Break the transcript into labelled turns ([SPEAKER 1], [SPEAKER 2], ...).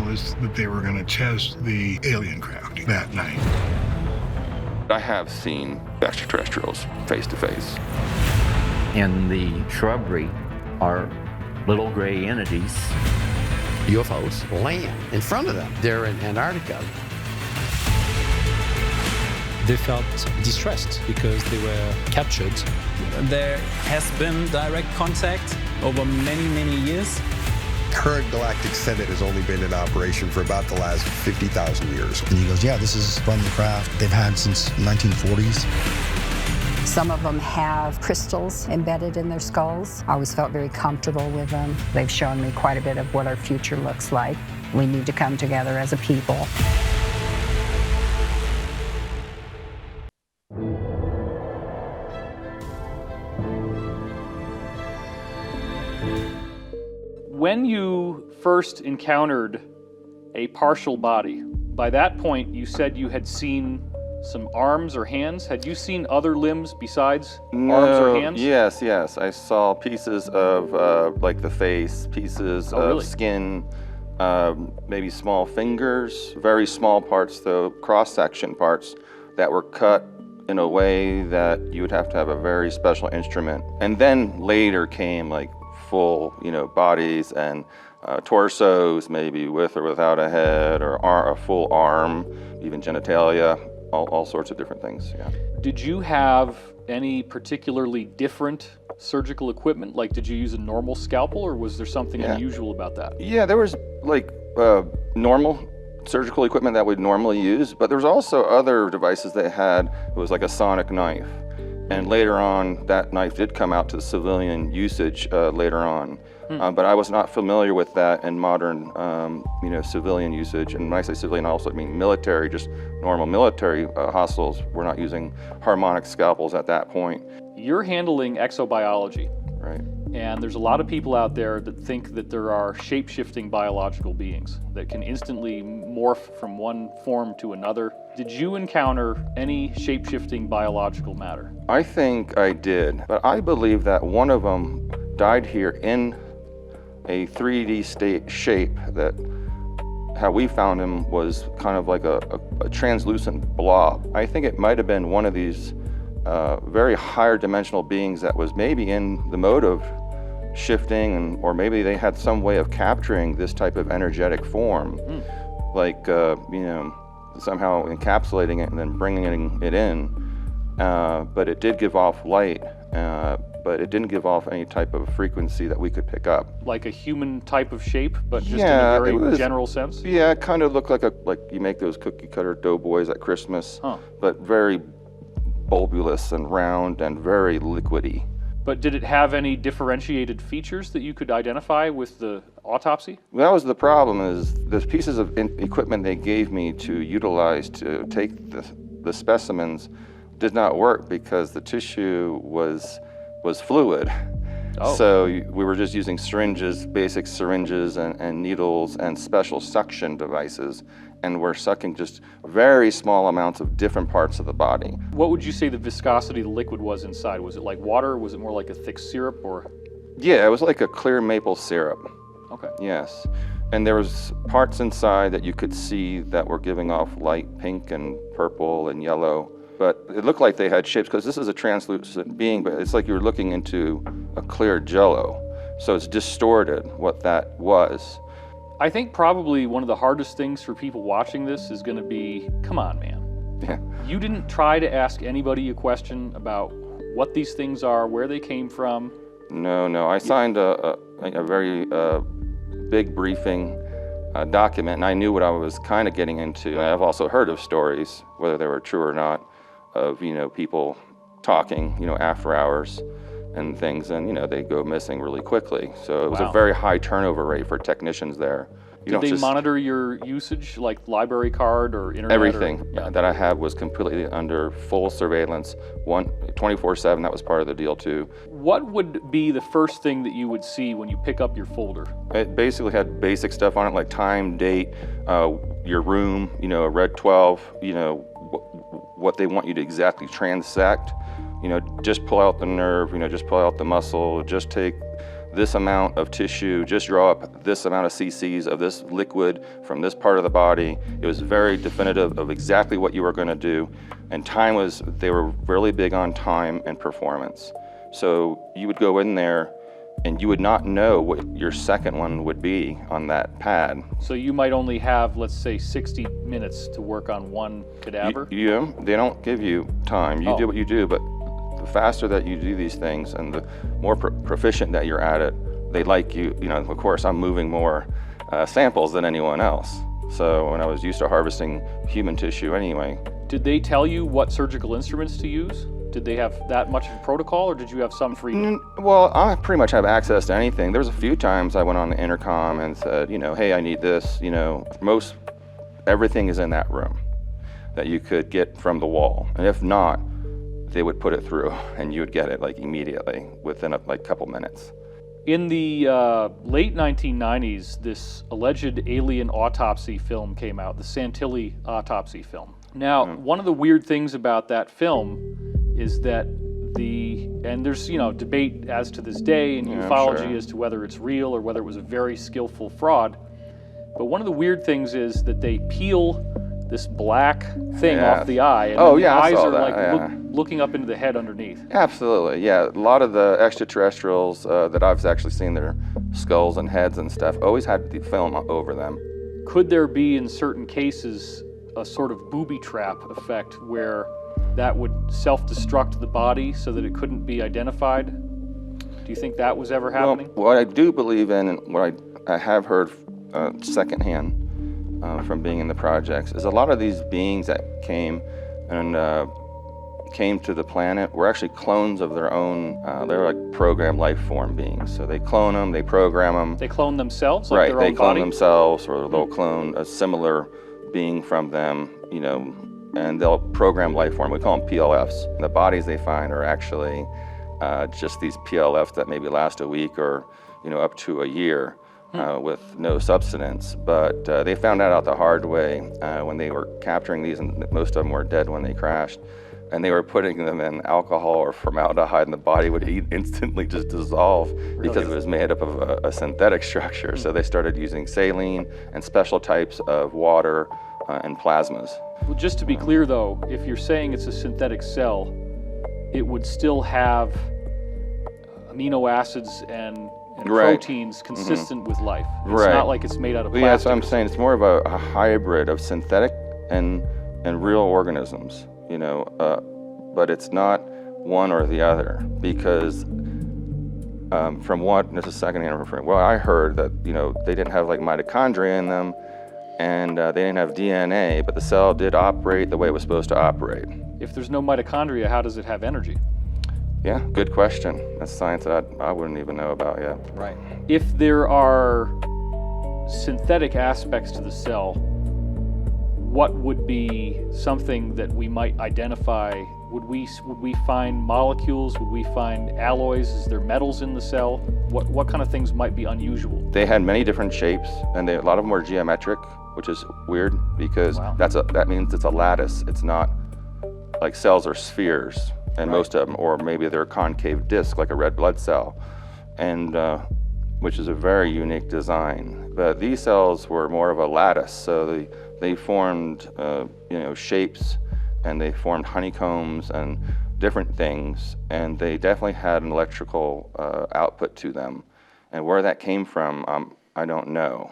[SPEAKER 1] was that they were going to test the alien craft that night.
[SPEAKER 2] I have seen extraterrestrials face to face.
[SPEAKER 3] In the shrubbery are little gray entities.
[SPEAKER 4] UFOs land in front of them. They're in Antarctica.
[SPEAKER 5] They felt distressed because they were captured.
[SPEAKER 6] There has been direct contact over many, many years.
[SPEAKER 7] Current Galactic Senate has only been in operation for about the last 50,000 years.
[SPEAKER 8] And he goes, yeah, this is from the craft they've had since 1940s.
[SPEAKER 9] Some of them have crystals embedded in their skulls. I always felt very comfortable with them. They've shown me quite a bit of what our future looks like. We need to come together as a people.
[SPEAKER 10] When you first encountered a partial body, by that point you said you had seen some arms or hands. Had you seen other limbs besides arms or hands?
[SPEAKER 2] Yes. I saw pieces of like the face, pieces of
[SPEAKER 10] really?
[SPEAKER 2] Skin, maybe small fingers, very small parts though, cross-section parts that were cut in a way that you would have to have a very special instrument. And then later came like full, bodies and torsos, maybe with or without a head, or a full arm, even genitalia, all sorts of different things. Yeah.
[SPEAKER 10] Did you have any particularly different surgical equipment? Like, did you use a normal scalpel, or was there something unusual about that?
[SPEAKER 2] Yeah, there was like normal surgical equipment that we'd normally use, but there was also other devices they had. It was like a sonic knife. And later on, that knife did come out to civilian usage later on. But I was not familiar with that in modern, civilian usage. And when I say civilian, I also mean military, just normal military hospitals were not using harmonic scalpels at that point.
[SPEAKER 10] You're handling exobiology.
[SPEAKER 2] Right.
[SPEAKER 10] And there's a lot of people out there that think that there are shape-shifting biological beings that can instantly morph from one form to another. Did you encounter any shape-shifting biological matter?
[SPEAKER 2] I think I did, but I believe that one of them died here in a 3D shape that how we found him was kind of like a translucent blob. I think it might have been one of these very higher dimensional beings that was maybe in the mode of shifting, or maybe they had some way of capturing this type of energetic form, like somehow encapsulating it and then bringing it in. But it did give off light, but it didn't give off any type of frequency that we could pick up.
[SPEAKER 10] Like a human type of shape, but just in a very general sense?
[SPEAKER 2] Yeah, it kind of looked like you make those cookie cutter doughboys at Christmas, but very bulbous and round and very liquidy.
[SPEAKER 10] But did it have any differentiated features that you could identify with the autopsy?
[SPEAKER 2] That was the problem, is the pieces of equipment they gave me to utilize to take the specimens did not work because the tissue was fluid. So we were just using syringes, basic syringes and needles and special suction devices, and we're sucking just very small amounts of different parts of the body.
[SPEAKER 10] What would you say the viscosity of the liquid was inside? Was it like water? Was it more like a thick syrup, or?
[SPEAKER 2] Yeah, it was like a clear maple syrup.
[SPEAKER 10] Okay.
[SPEAKER 2] Yes. And there was parts inside that you could see that were giving off light pink and purple and yellow. But it looked like they had shapes, because this is a translucent being, but it's like you're looking into a clear jello. So it's distorted what that was.
[SPEAKER 10] I think probably one of the hardest things for people watching this is going to be, come on, man.
[SPEAKER 2] Yeah.
[SPEAKER 10] You didn't try to ask anybody a question about what these things are, where they came from?
[SPEAKER 2] No. I signed a very big briefing document, and I knew what I was kind of getting into. I've also heard of stories, whether they were true or not, of people talking after hours and things, and they go missing really quickly. So it was a very high turnover rate for technicians there.
[SPEAKER 10] Did they monitor your usage, like library card or internet?
[SPEAKER 2] Everything that I had was completely under full surveillance, 24/7. That was part of the deal too.
[SPEAKER 10] What would be the first thing that you would see when you pick up your folder?
[SPEAKER 2] It basically had basic stuff on it, like time, date, your room, a red 12, what they want you to exactly transect. Just pull out the nerve, just pull out the muscle, just take this amount of tissue, just draw up this amount of cc's of this liquid from this part of the body. It was very definitive of exactly what you were going to do. And they were really big on time and performance. So you would go in there and you would not know what your second one would be on that pad.
[SPEAKER 10] So you might only have, let's say, 60 minutes to work on one cadaver?
[SPEAKER 2] They don't give you time. You do what you do, but the faster that you do these things and the more proficient that you're at it, they like you. You know, of course, I'm moving more samples than anyone else. So when I was used to harvesting human tissue anyway.
[SPEAKER 10] Did they tell you what surgical instruments to use? Did they have that much of a protocol, or did you have some freedom?
[SPEAKER 2] Well, I pretty much have access to anything. There was a few times I went on the intercom and said, hey, I need this. Everything is in that room that you could get from the wall. And if not, they would put it through and you would get it like immediately within a couple minutes.
[SPEAKER 10] In the late 1990s, this alleged alien autopsy film came out, the Santilli autopsy film. Now, one of the weird things about that film is that and there's debate as to this day in ufology as to whether it's real or whether it was a very skillful fraud. But one of the weird things is that they peel this black thing off the eye, and the eyes are looking up into the head underneath.
[SPEAKER 2] Absolutely, yeah. A lot of the extraterrestrials that I've actually seen their skulls and heads and stuff always had the film over them.
[SPEAKER 10] Could there be, in certain cases, a sort of booby trap effect where that would self-destruct the body so that it couldn't be identified? Do you think that was ever happening?
[SPEAKER 2] Well, what I do believe in, and what I have heard secondhand from being in the projects, is a lot of these beings that came to the planet were actually clones of their own. They're like programmed life form beings. So they clone them, they program them.
[SPEAKER 10] They clone themselves, like
[SPEAKER 2] right?
[SPEAKER 10] Their
[SPEAKER 2] They
[SPEAKER 10] own
[SPEAKER 2] clone
[SPEAKER 10] body?
[SPEAKER 2] themselves, or they'll clone a similar being from them. And they'll program life form. We call them PLFs. And the bodies they find are actually just these PLFs that maybe last a week or up to a year with no substance. But they found that out the hard way when they were capturing these, and most of them were dead when they crashed. And they were putting them in alcohol or formaldehyde, and the body would instantly just dissolve because it was made up of a synthetic structure. So they started using saline and special types of water and plasmas.
[SPEAKER 10] Well, just to be clear, though, if you're saying it's a synthetic cell, it would still have amino acids and proteins consistent with life. It's not like it's made out of plastic.
[SPEAKER 2] Yeah, so I'm saying it's more of a hybrid of synthetic and real organisms, but it's not one or the other, because from what, this is secondhand referring, well, I heard that, they didn't have like mitochondria in them, and they didn't have DNA, but the cell did operate the way it was supposed to operate.
[SPEAKER 10] If there's no mitochondria, how does it have energy?
[SPEAKER 2] Yeah, good question. That's science that I wouldn't even know about yet.
[SPEAKER 10] Right. If there are synthetic aspects to the cell, what would be something that we might identify? Would we find molecules? Would we find alloys? Is there metals in the cell? What kind of things might be unusual?
[SPEAKER 2] They had many different shapes, and a lot of them were geometric, which is weird because that means it's a lattice. It's not like cells are spheres, and most of them, or maybe they're a concave disc like a red blood cell, and which is a very unique design. But these cells were more of a lattice, so they formed shapes, and they formed honeycombs and different things, and they definitely had an electrical output to them. And where that came from, I don't know.